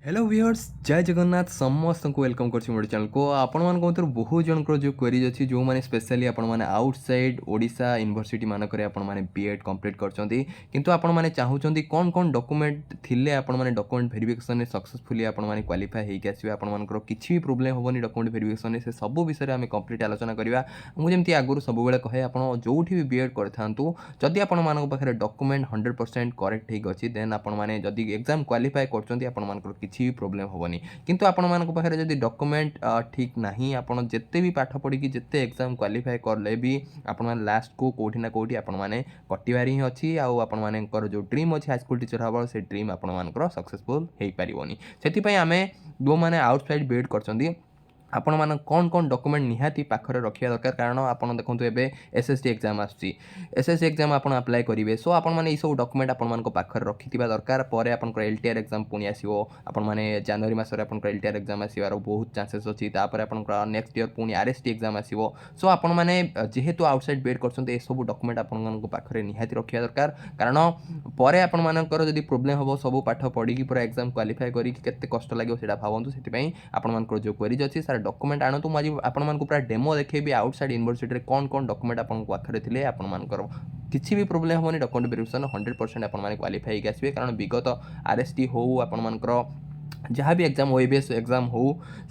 Hello viewers जय जगन्नाथ समस्त को वेलकम कर मोर चैनल को आपण मान बहुत जनकर जो क्वेरीज अच्छी जो मैंने स्पेशली आपण मैंने आउटसाइड ओडिशा यूनिवर्सिटी मानक आपण मैंने बीएड कंप्लीट करछंती किंतु आपण मैंने चाहूचंती कौन कौन डॉक्यूमेंट थिले आपण मैंने डॉक्यूमेंट वेरिफिकेशन सक्सेसफुली आपण मैंने क्वालिफाई होइक आसीबे आपण मानकर किछि भी प्रॉब्लम होबनी डॉक्यूमेंट वेरिफिकेशन से सब विषय आम कंप्लीट आलोचना करबा मु जेमती आगुरु सब बेले कहे आपण जोठी भी बीएड करथांतु जदि आपण मानक पाखरे डॉक्यूमेंट 100% करेक्ट होइक अछि देन आपण माने जदि एग्जाम क्वालिफाई करछंती आपण मानकर किछि भी प्रोब्लेम होबनी किंतु आपण मानक पाखरे जदि डॉक्यूमेंट ठीक नाही आपण जेते भी पाठ पढ़ी कि जेते एग्जाम क्वालिफाई करले भी आपण माने लास्ट को कोठी ना कोठी आपण माने कटिवारी ही अछि आ आपण मानकर जो ड्रीम अछि हाई स्कूल टीचर हबो से ड्रीम आपण मानकर सक्सेसफुल हेई परिबोनी सेति पई आमे जो माने आउटसाइड बीएड करछंती आपण मान कौन कौन डॉक्यूमेंट निहाती पाखरे रखिया दरकार कारण आपण देखंतु एबे एसएससी एग्जाम आछि एसएससी एग्जाम आपण अप्लाई करिवे सो आपण माने ई सब डॉक्यूमेंट आपण मान को पाखरे रखितिबा दरकार परे आपण को एलटीआर एग्जाम पुनी आसीबो आपण माने जनवरी मासरे आपण को एलटीआर एग्जाम आसीबार बहुत चांसेस अछि तापर आपण को नेक्स्ट ईयर पुनी आरएसटी एग्जाम आसीबो सो आपण माने जेहेतु आउटसाइड बीएड करछन्ते ए सब डॉक्यूमेंट आपण मान को पाखरे निहाती रखिया दरकार कारण परे आपण मानकर जदि प्रॉब्लम हबो सब पाठ पढी कि पूरा एग्जाम क्वालिफाई करी कि केते कष्ट लागो सेटा भावंतु सेति पई आपण मानकर जो क्वेरीज अछि सारा डॉक्यूमेंट आणतु मु आज आपण मानकु पूरा डेमो देखेबी आउटसाइड यूनिवर्सिटी रे कौन कौन डॉक्यूमेंट आपण पाखरे थिले आपण मानकर किछि भी प्रॉब्लम होनी डॉक्यूमेंट वेरिफिकेशन 100% आपण माने क्वालिफाई के आसीबे कारण विगत आरएसटी हो आपण मानकर जहाँ भी एग्जाम ओएबीएस एग्जाम हो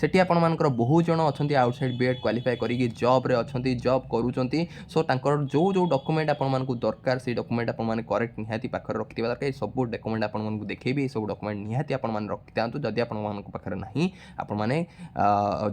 सेठी आपण मानकर बहुत जन अच्छी आउटसाइड बीएड क्वालिफाई करी जॉब रे अच्छी जॉब करूचंती सो तांकर जो जो डॉक्यूमेंट आपण मानकु दरकार से डॉक्यूमेंट आपण माने करेक्ट निहाती पाखर रखिथिबा दरकार सब डॉक्यूमेंट आपण मानकु देखेबी सब डॉक्यूमेंट निहाती आपण माने रखिथांतु जदि आपण मानकु पाखर नाही आपण माने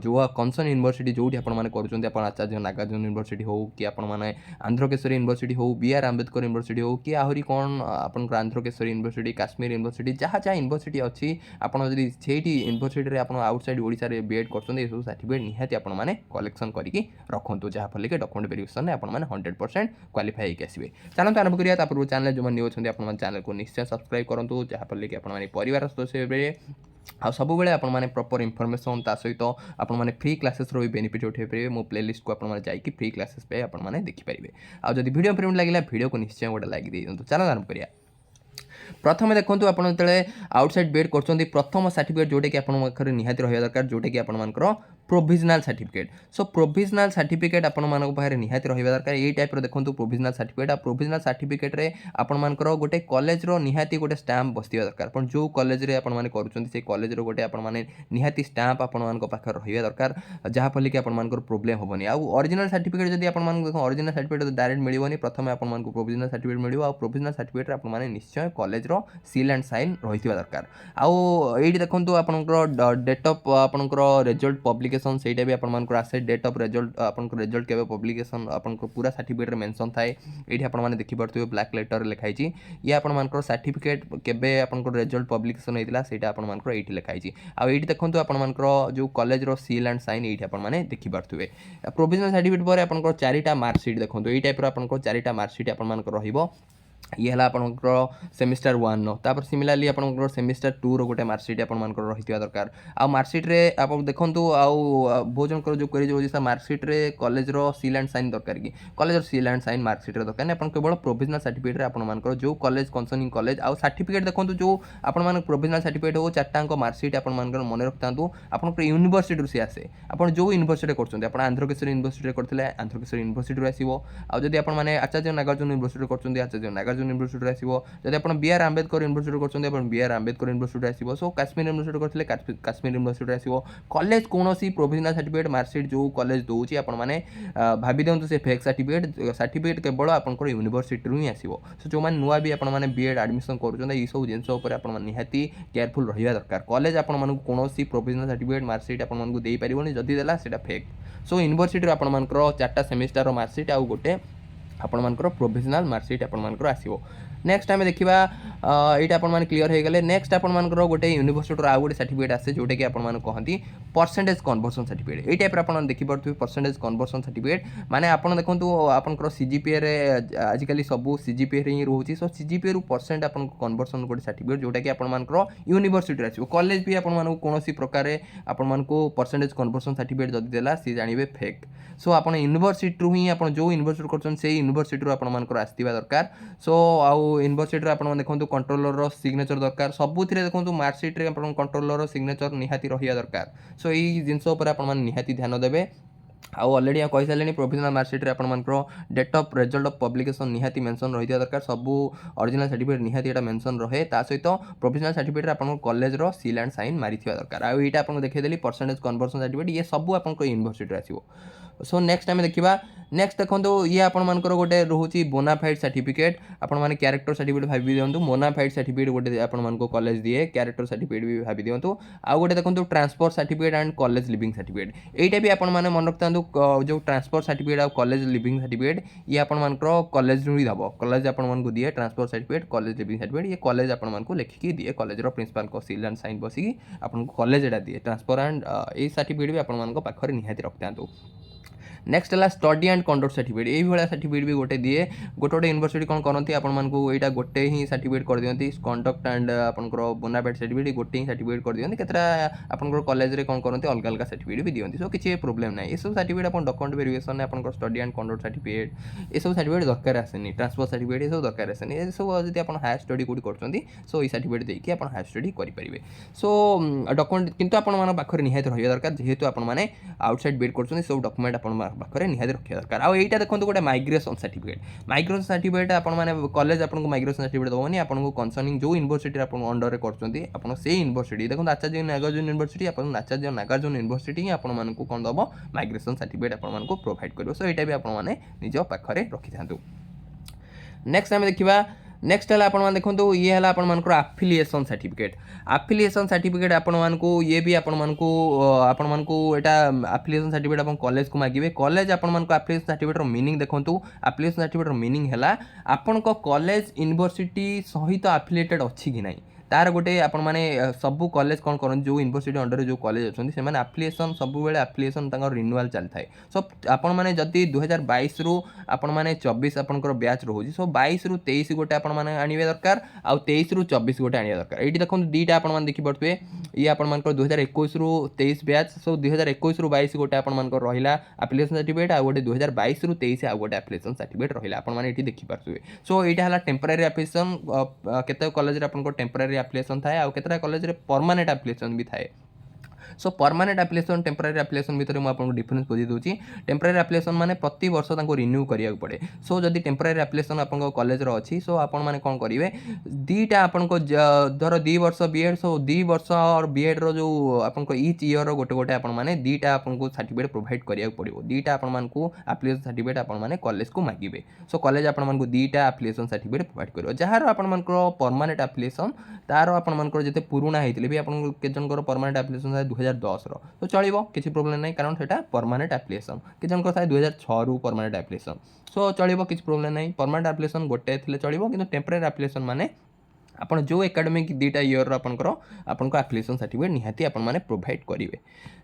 जो कंसर्न यूनिवर्सिटी जोठी आपण माने करूचंती आपण आचार्य नागार्जुन यूनिवर्सिटी हो कि आपण माने आंध्रकेश्वरी यूनिवर्सिटी हो बीआर आंबेडकर यूनिवर्सिटी हो कि आहुरी कोन आपण आंध्रकेश्वरी यूनिवर्सिटी काश्मीर यूनिवर्सिटी जहाँ जहाँ यूनिवर्सिटी अच्छी आपण जदि सेठी यूनिवर्सिटी रे आपण आउटसाइड ओडिसा रे बीएड करछन सब सर्टिफिकेट निहाती आपण माने कलेक्शन करिकि रखंतु जहाँ फल के डॉक्यूमेंट वेरिफिकेशन रे आपण माने 100% क्वालिफाई होइक आसीबे चलंतु आरंभ करिया तापर चैनल जो न्यू अछंती आपण चैनल को निश्चय सब्सक्राइब करंतु जहाँ फल के आपण माने परिवार सदस्य बे आ सब बेले आपण माने प्रॉपर इन्फॉर्मेशन ता सहित आपण माने फ्री क्लासेस रो भी बेनिफिट उठे परिबे मो प्लेलिस्ट को आपण माने जाई कि फ्री क्लासेस पे आपण माने देखि परिबे आ जदि वीडियो प्रेम लागिला वीडियो को निश्चय गोटे लाइक दे दियंतु चलो आरंभ करिया प्रथम देखो आप आउटसाइड बीएड कर प्रथम सर्टिफिकेट जोटा कि आप निहाती रहा दरकार जोटा कि आप प्रोविजनाल सर्टिफिकेट सो प्रोविजनाल सर्टिफिकेट आपण पाखे निहाती रहा दरकार ये टाइप देखो प्रोविजनाल सर्टिफिकेट आ प्रोविजनाल सर्टिफिकेट रे आपण मानकर गोटे कॉलेज रो निहाती गोटे स्टाम्प बसवा दरकार पण जो कॉलेज रे आपण माने करूछन से कॉलेज रो गोटे आपण माने निहाती स्टाम्प आपण मान पाखे रहा दरकार जहाँ फल कि आपण मानकर प्रॉब्लम होबनी आ ओरिजिनल सर्टिफिकेट जदि आपण मान देखो ओरिजिनल सर्टिफिकेट डायरेक्ट मिलिबनी प्रथम आपण मान प्रोविजनाल सर्टिफिकेट मिलिबो आ प्रोविजनाल सर्टिफिकेट रे आपण माने निश्चय कॉलेज रो सील एंड साइन रही दरकार आउ ये देखो आपंकर डेट ऑफ आपंकर रिजल्ट पब्लिकेशन से भी आपंकर आसे डेट ऑफ रिजल्ट आपंकर रिजल्ट के पब्लिकेशन आपंकर पूरा सर्टिफिकेट रे मेंशन थाए ये आपने देखिपे ब्लैक लेटर लिखाई ये आपंकर सर्टिफिकेट केबे आपंकर रिजल्ट पब्लिकेशन होता है आपंकर ये लिखाई आउ ये देखो आपंकर जो कॉलेज रो सील एंड साइन ये आपने देखिपे प्रोविजनल सर्टिफिकेट पर आपंकर 4टा मार्कशीट देखो ये टाइप आपंकर 4टा मार्कशीट आपंकर रहिबो ये है आपंकर सेमिस्टर 1 नो तापर सिमिलरली आपंकर सेमिस्टर 2 रो गोटे मार्कशीट आपंकर रही दरकार आ मार्कशीट रे आप देखंतु आउ भोजन कर जो क्वेरी जो मार्कशीट रे कॉलेज रो सील एंड साइन दरकार कि कॉलेज रो सील एंड साइन मार्कशीट रे दरकार अपन केवल प्रोविजनल सर्टिफिकेट रे आपंकर जो कॉलेज कंसर्निंग कॉलेज आ सर्टिफिकेट देखंतु जो आपण मान प्रोविजनल सर्टिफिकेट हो 4टांक मार्कशीट आपण मानकर मन रखतांतु आपनकर यूनिवर्सिटी से आसे आपण जो यूनिवर्सिटी करछन आपण आंध्रकेश्वरी यूनिवर्सिटी रे करथिले आंध्रकेश्वरी यूनिवर्सिटी रे आसीबो आ जदि आपण माने आचार्य नागार्जुन यूनिवर्सिटी करछन आचार्य नागार्जुन यूनिवर्सिटी आसीबो जदि आपण बीआर आंबेडकर यूनिवर्सिटी करछन आपण बीआर आंबेडकर यूनिवर्सिटी आसीबो सो काश्मीर यूनिवर्सिटी करथिले काश्मीर यूनिवर्सिटी आसीबो कॉलेज कोनोसी प्रोविजनल सर्टिफिकेट मार्कशीट जो कॉलेज दोउची आपण माने भाबी देंतु से फेक सर्टिफिकेट केवल आपनकर यूनिवर्सिटी रु ही आसीबो सो जो माने नुवा भी आपण माने बीएड एडमिशन करूछन ई सब जिंस ऊपर आपण माने निहाती केयरफुल रहिबा दरकार कॉलेज आपण मानकु कोनोसी प्रोविजनल सर्टिफिकेट मार्कशीट आपण मानकु देई परिबोनी जदि देला सेटा फेक सो यूनिवर्सिटी आपण मानकर 4टा सेमिस्टर रो मार्कशीट आ गोटे आपण मानकर प्रोविजनल मार्कशीट आपण मानकर आसीबो नेक्स्ट आम देखा यहाँ आप क्लीयर हो गले नेक्स्ट आपर गोटे यूनिवर्सिटी आउ गोटे सर्टिफिकेट आसे जोटा कि आपको कहती परसेंटेज कन्वर्सन सर्टिफिकेट ये टाइप आप देखिपे परसेंटेज कन्वर्सन सर्टिफिकेट माने आप देखो आपंकर सीजीपीए रे आजिकल सब सीजीपीए ही रोचे सो सीजीपीए रु परसेंट आप कन्वर्सन गोटे सर्टिफिकेट जोटा कि आपंकर यूनिवर्सिटी आसो कॉलेज भी आपको कौन प्रकार आपको परसेंटेज कन्वर्सन सर्टिफिकेट जदि देला सी जानवे फेक सो आप यूनिवर्सिटी ही आप जो यूनिवर्सिटी कर यूनिवर्सिटी आपंकर आसवा दरकार सो आउ यूनिवर्सिटी आपण देखंतु कंट्रोलर सिग्नेचर दरकार सबुथिरे देखंतु मार्कशीट रे आपण कंट्रोलर सिग्नेचर निहाती रहिया दरकार सो एई जिंस उपर आपण निहाती ध्यान देबे आउ अलरेडी कही सारे प्रोविजनल मार्कशीट आपर date of result of publication निहाती मेंशन रही दरकार सबू ओरिजिनल सर्टिफिकेट निहाती एटा मेंशन रहे ता सहित प्रोविजनल सर्टिफिकेट आपन कॉलेज रो सील एंड साइन मारी दरकार आउ एटा आपन देखैदेली परसेंटेज कन्वर्सन सर्टिफिकेट ये सब आपन यूनिवर्सिटी आसीबो सो नेक्स्ट आम देखा नेक्स्ट देखो ये आपर गोटे रोचे बोनाफाइड सर्टिफिकेट आपण मैंने क्यारेक्टर सर्टिफिकेट भावी दिंतु मोनाफाइड सर्टिफिकेट गोटे आपण कॉलेज दिए क्यारेक्टर सर्टिफिकेट भी भावी दिंतु आउ गोटे देखो transfer certificate and college leaving certificate यहीटा भी आपण मैंने मन रखता जो ट्रांसफर सर्टिफिकेट और कॉलेज लिविंग सर्टिफिकेट ये आपण कॉलेज ही दब कॉलेज आपण दिए transfer certificate college leaving certificate ये कॉलेज आपण लिखिकी दिए कॉलेज प्रिंसिपल को सील एंड साइन बसिकी आपन कॉलेज एटा दिए ट्रांसफर एंड ये सर्टिफिकेट भी आपण पाखरे निहाती रखता नेक्स्ट है स्टडी एंड कंडक्ट सर्टिफिकेट यही भाया सर्टिफिकेट भी गोटे दिए गोटे गोटे यूनिवर्सिटी कौन करती आपको गोटे ही सर्टिफिकेट कर दिखती कंडक्ट एंड आपंकर बोनाफाइड सर्टिफिकेट गोटे ही सर्टिफिकेट कर दिखती केतरा आपंकर कॉलेज रे कौन करती अलग अलग सर्टिफिकेट भी दिखती सो किसी प्रोब्लेम ना ये सब सर्टिफिकेट आप डॉक्यूमेंट वेरिफिकेशन आप स्टडी एंड कंडक्ट सर्टिफिकेट ये सब सर्टिफिकेट दरकार आसेनी ट्रांसफर सर्टिफिकेट ये सब दरकार आसेनी ये सब जब आप हायर स्टडी कौटी कर सो ये सर्टिफिकेट देखिए आप हायर स्टडी करेंगे सो डॉक्यूमेंट किंतु आपण पाखे निहाती रही दरकार जेहेतु आपने आउटसाइड बिड कर सब डॉक्यूमेंट आप पाखे निहाती रखा दरकार आउ एटा देखो गोटे माइग्रेशन सर्टिफिकेट आपण मैंने कॉलेज आपको माइग्रेशन सर्टिफिकेट दबनी आपको कंसर्निंग जो यूनिवर्सिटी आप अंडर में कर से यूनिवर्सिटी देखो आचार्य नागार्जुन यूनिवर्सिटी आचार्य नागार्जुन यूनिवर्सिटी आपको कौन दब माइग्रेशन सर्टिफिकेट आपको प्रोवाइड कर सो यहाँ भी आपने निज पाखे रखी था नेक्स्ट आम देखा नेक्स्ट है आप देखो ये है आपर आफिलिएसन सर्टिफिकेट आपण ये भी आपण एटा आफिलिएसन सर्टिफिकेट आप कॉलेज को मांगे कॉलेज आपण आफिलिएसन सर्टिफिकेट मीनिंग देखो आफिलिएसन सर्टिफिकेट मीनिंग है आपण कॉलेज यूनिवर्सिटी सहित आफिलिएटेड अच्छी कि नहीं तार गोटे आपण मैंने सबू कॉलेज कौन कर जो यूनिवर्सिटी अंडर जो कॉलेज अच्छे से आफिलिएसन सब आफिलिएसन रिन्यूअल चलता है सो आपण मैंने जदि 2022 रु आपण मैंने 24 आपंकर बैच रोचे सो 22 रु 23 गोटे आपण मैंने आने दरकार आउ 23 रु 24 गोटे आने दरकार ये देखो दुईटा आपण देखिपे ये आपण 2021 रु 23 बैच सो 2021 रु 22 गोटे आपण रहा आफिलिएसन सर्टिफिकेट आउ गोटे 2022 रु 23 आउ गोटे आफिलिएसन सर्टिफिकेट रहा आपण मैंने देखिपे सो यहाँ है टेम्परारी आफिलिएसन केते कॉलेज टेम्परारी एप्लिकेशन थाए आउ केतरा कॉलेज रे परमानेंट एप्लिकेशन भी थाए सो परमानेंट एप्लिकेशन टेम्परारी एप्लिकेशन भितर मुझे आपको डिफरेंस बुझी दूसरी टेम्परारी एप्लिकेशन माने प्रति वर्ष रिन्यू करिया पड़े सो जदि टेम्परारी एप्लिकेशन आपको कॉलेज अच्छी सो आपण मैंने कौन करेंगे दीटा आपको धर 2 वर्ष बीएड सो 2 वर्ष और बीएड रो जो आपको इच ईयर गोटे गोटे आपण मैंने दीटा आपको सर्टिफिकेट प्रोवाइड करिया पड़ो दीटा आपण एप्लिकेशन सर्टिफिकेट आपण मैंने कॉलेज को मांगे सो कॉलेज आपण दीटा एप्लिकेशन सर्टिफिकेट प्रोवाइड कर जार आपण परमानेंट एप्लिकेशन तार आपण जिते पुराणा होते भी आपको केजनकर परमानेंट एप्लिकेशन 2010 तो चलो किसी प्रोब्लेम नहीं कारण से परमानेंट एप्लिकेशन कि जन था 2006 रु परमानेंट एप्लिकेशन सो चलो किसी प्रोब्लेम नहीं परमानेंट एप्लिकेशन गोटे थे चलो कि टेम्परारी एप्लिकेशन माने आप जो एकेडमिक दुईटा इयर आपको एप्लिकेशन सर्टिफिकेट निहाती आपने प्रोवाइड करेंगे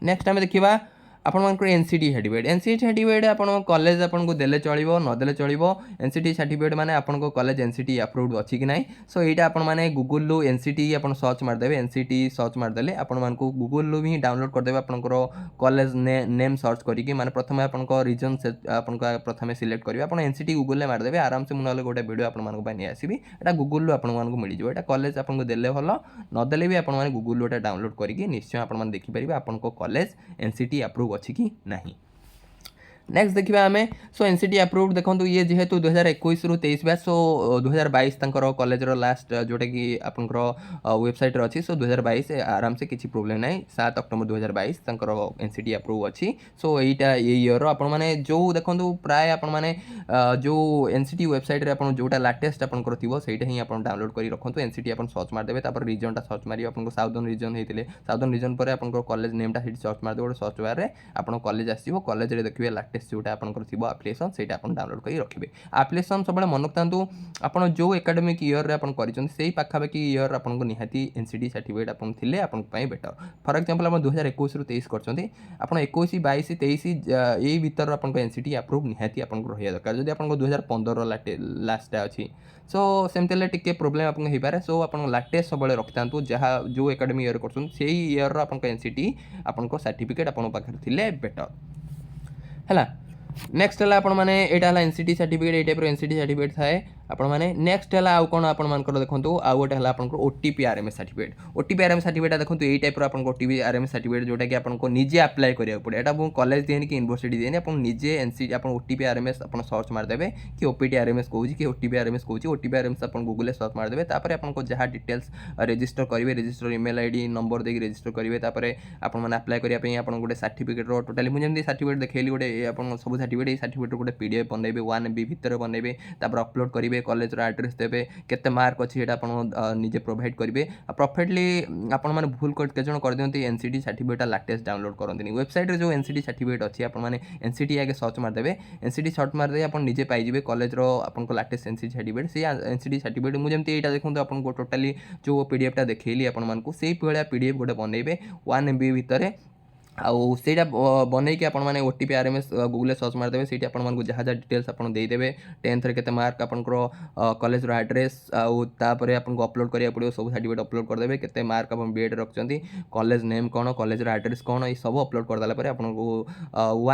नेक्स्ट आम देखा आपंकर एनसीटी सर्टिफिकेट आप कॉलेज आपको देले चलो नदेले चलो एनसीटी सर्टिफिकेट माने आपको कॉलेज एनसीटी अप्रूव्ड अच्छी कि नहीं सो यहाँ आपने गूगल एनसीटी आप सर्च मारदेवे एनसीटी सर्च मारदेले आपको गूगल भी डाउनलोड करदे आपंकर कॉलेज नेम सर्च करके माने प्रथम आप रिजन प्रथम सिलेक्ट करेंगे आप एनसीटी गूगल मारदेवे आराम से मुझे गोटे वीडियो आपको आसबि यहाँ गूगल आपको मिल जाए यहाँ कॉलेज आपको देले भल नदेले भी आपने गूगल गोटे डाउनलोड करके निश्चय आपने देखिपारे आपको कॉलेज एनसीटी अप्रूव अच्छी कि नहीं नेक्स्ट देखा आम सो एनसीटी अप्रूव्ड देखो ये जेहेतु 2021 रु 23 बैच सो 2022 तंकर कॉलेज लास्ट जोटा कि आपंकर वेबसाइट अच्छी सो 2022 आराम से किसी प्रोब्लेम ना 7 अक्टोबर 2022 तंकर एनसीटी अप्रूव अच्छी सो यहीटा ये इयर आप जो देखो प्राय आपने जो एनसीटी वेबसाइट आप जोटा लाटेस्ट आपंकर थी सहीटा ही आप डाउनलोड कर रखु एनसीटी आप सर्च मारदेवे तापर रिजनटा सर्च मारे आपको साउदर्न रिजन होते साउदर्न रिजन पर आप कॉलेज नेमटा सर्च मारदे गोटे सर्च बार में आप कॉलेज आसो कॉलेज देखिए लाटेस्ट जोटा आपंकर थी एप्लिकेशन से डाउनलोड कर रखिए एप्लिकेशन सब मन रखता आप जो एकेडमिक इयर रे आप पाखापाखि इयर आपको निहाती एनसीटी सर्टिफिकेट आप बेटर फॉर एग्जांपल आप 2021 रु 23 करछंती आप 21 22 23 यही भीतर आपको एनसीटी अप्रूव निहाती आपको रहा दरकार जब आपको 2015 लास्ट अच्छी सो सेमती टे प्रोब्लेम आपको हो पाए सो आप लाटेस्ट सब रखि था जहाँ जो एकेडमिक इयर कर इयर आपको एनसीटी आपको सर्टिफिकेट आप पाखे बेटर है नेक्स्ट है आपने यहाँ एनसीटी सर्टिफिकेट ये टाइप एनसीटी सर्टिफिकेट थाए आपण माने नेक्स्ट हला आउ कोन आपण मानकर देखंतु आउ गोटे हला आपन को OTP RMS certificate OTP RMS certificate देखंतु एई टाइप रो आपन को ओटीपी आरएमएस सर्टिफिकेट जोटा कि आपन को निजे अप्लाई करिया पड़े एटा बो कॉलेज देनी कि यूनिवर्सिटी देनी आपन निजे एनसीटी आपन ओटीपी आरएमएस आपन सर्च मार देबे कि ओपीटी आरएमएस कहूची कि ओटीपी आरएमएस कहूची ओटीपी आरएमएस आपन गूगल ले सर्च मार देबे तापर आपन को जहा डिटेल्स रजिस्टर करिवे रजिस्टर ईमेल आईडी नंबर देकी रजिस्टर करिवे तापर आपन माने अप्लाई करिया पे आपन गोटे सर्टिफिकेट रो टोटली मु जेमदी सर्टिफिकेट देखैली गोटे आपन सब सर्टिफिकेट ए सर्टिफिकेट गोटे पीडीएफ बनैबे 1 एमबी भीतर बनैबे तापर अपलोड करिवे कॉलेज रो एड्रेस देबे केते मार्क अछि एटा आपन निजे प्रोवाइड करिवे परफेक्टली आपन माने भूल के जण कर दियंती एनसीटी सर्टिफिकेट लेटेस्ट डाउनलोड करंतनी वेबसाइट रे जो एनसीटी सर्टिफिकेट अछि आपन माने एनसीटी आगे सर्च मार देबे एनसीटी सर्च मार दे आपन निजे पाई जिवे कॉलेज रो आपन को लेटेस्ट एनसीटी सर्टिफिकेट से एनसीटी सर्टिफिकेट मु जेमती एटा देखंतु आपन को टोटली जो पीडीएफ टा देखैली आपन मान को सेही भलिया पीडीएफ गोटे बनैबे 1 एमबी भितरे आउ सेटा बनै कि आपण माने ओटीपी आरएमएस गूगल सर्च मार देबे सेठी आपण मान को जहा डिटेल्स आपण देई देबे 10th रे केते मार्क आपण को कॉलेज रो एड्रेस आउ तापरे आपण को अपलोड करिया पड़ियो सब सर्टिफिकेट अपलोड कर देबे केते मार्क आपण बीएड रखचंती कॉलेज नेम कोन कॉलेज रो एड्रेस कोन ई सब अपलोड कर देला परे आपण को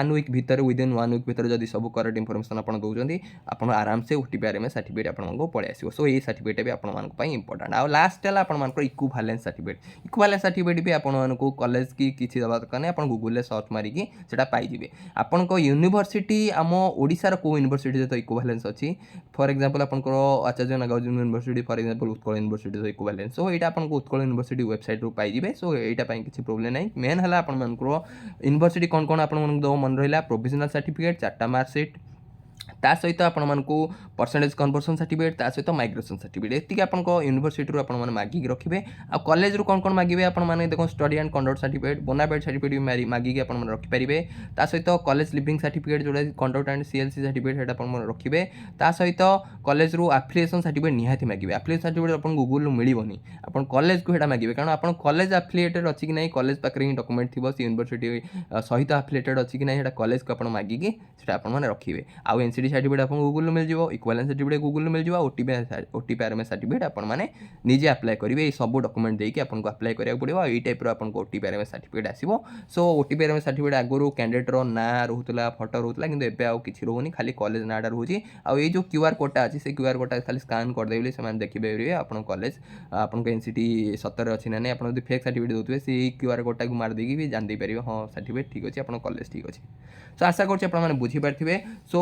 1 वीक भीतर विदिन 1 वीक भीतर जदी सब करेक्ट इंफॉर्मेशन आपण दोउचंती आपण आराम से ओटीपी आरएमएस सर्टिफिकेट आपण को पळे आसीबो सो ई सर्टिफिकेट भी आपण मान को पई इंपोर्टेंट आउ लास्ट हला आपण मान को इक्विवेलेंस सर्टिफिकेट भी आपण मान को कॉलेज की किछि दबा कने आपण गूगल ले सर्च मारिकी सेटा पाई जिवे आपन को यूनिवर्सिटी आम ओडिसा रो को यूनिवर्सिटी तो इक्विवेलेंस अछि फॉर एग्जांपल आपन को Acharya Nagarjuna university for example Utkal university तो इक्विवेलेंस सो एटा आपन को उत्कल यूनिवर्सिटी वेबसाइट रो पाई जिवे सो एटा पई किछि प्रॉब्लम नै मेन हला आपन मान को यूनिवर्सिटी कोन कोन आपन मन दो मन रहिला प्रोविजनल सर्टिफिकेट चारटा मार्कशीट ता सहित आपण मानकू परसेंटेज कन्वर्सन सर्टिफिकेट ता सहित माइग्रेशन सर्टिफिकेट एतिक आपण को यूनिवर्सिटी रो आपण माने मागी रखिबे आ कॉलेज रो कोन कोन मागिबे आपण माने देखो study and conduct certificate bonafide certificate भी मागी के आपण माने रखि परिबे ता सहित कॉलेज लिविंग सर्टिफिकेट जोडा कंडक्ट एंड सीएलसी सर्टिफिकेट हेटा आपण माने रखिबे ता सहित कॉलेज रो एफिलिएशन सर्टिफिकेट निहाती मागिबे एफिलिएशन सर्टिफिकेट आपण गूगल रो मिलिबोनी आपण कॉलेज को हेटा मागिबे कारण आपण कॉलेज एफिलिएटेड अछि कि नै कॉलेज पाकरे डॉक्यूमेंट थिबो सी यूनिवर्सिटी सहित एफिलिएटेड अछि कि नै हेटा कॉलेज को आपण मागी कि सेटा आपण माने रखिबे आ एनसीडी सर्टिफिकेट आपण गूगल मिल जिवो इक्विवेलेंस सर्टिफिकेट गूगल मिल जिवो ओटीपी आरएमएस सर्टिफिकेट आपण माने निजे अप्लाई करिवे ए सब डॉक्यूमेंट देकी आपण को अप्लाई करिया पड़िबो ए टाइप रो आपण को ओटीपी आरएमएस सर्टिफिकेट आसीबो सो ओटीपी आरएमएस सर्टिफिकेट आगुरु कैंडिडेट रो ना रहउतला फोटो रहउतला किंतु एबे आउ किछि रहउनी खाली कॉलेज नाडा रहउची आ ए जो क्यूआर कोड टा अछि से क्यूआर कोड टा खाली स्कैन कर देबे से माने देखिबे रे आपण कॉलेज आपण को एनसीटी 17 अछि ना नै आपण जदि फेक सर्टिफिकेट दोतबे से क्यूआर कोड टा को मार देकी भी जान दे परिबे हां सर्टिफिकेट ठीक अछि आपण कॉलेज ठीक अछि सो आशा करछि आपण माने बुझी पारथिबे सो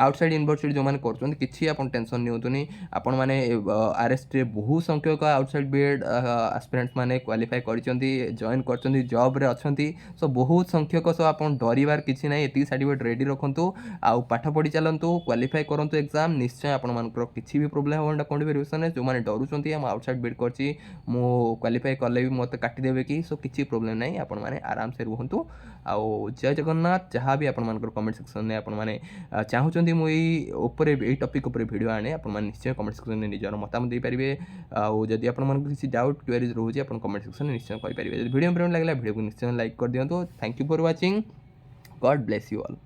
आउटसाइड यूनिवर्सिटी जो माने करछन किछि आपण टेंशन नै होतुनी आपण माने आरएसटी रे बहु संख्यक आउटसाइड बीएड एस्पिरेंट्स माने क्वालिफाई करछंती जॉइन करछंती जॉब रे अछंती सो बहुत संख्यक सो आपण डरिवार किछि नै एति सर्टिफिकेट रेडी रखंतु आ पाठ पढी चलंतु क्वालिफाई करंतु एग्जाम निश्चय आपण मानकर किछि भी प्रॉब्लम होंडा कोन वेरिएशन जो माने डरुछंती हम आउटसाइड बीएड करछि मो क्वालिफाई करले भी मते काटी देबे कि सो किछि प्रॉब्लम नै आपण माने आराम से रहंतु आ जय जगन्नाथ जहाँ भी आपण मानकर कमेंट सेक्शन ने आपण माने चाहुचंती मु एई ऊपर एई टॉपिक ऊपर वीडियो आने आपण माने निश्चय कमेंट सेक्शन में निजर मतामत दे परिबे आ जदि आपण मानकर किछि डाउट क्वेरीज रहउची आपण कमेंट सेक्शन में निश्चय कहि परिबे जदि वीडियो प्रेम लागला वीडियो को निश्चय लाइक कर दियंतो thank you for watching God bless you all.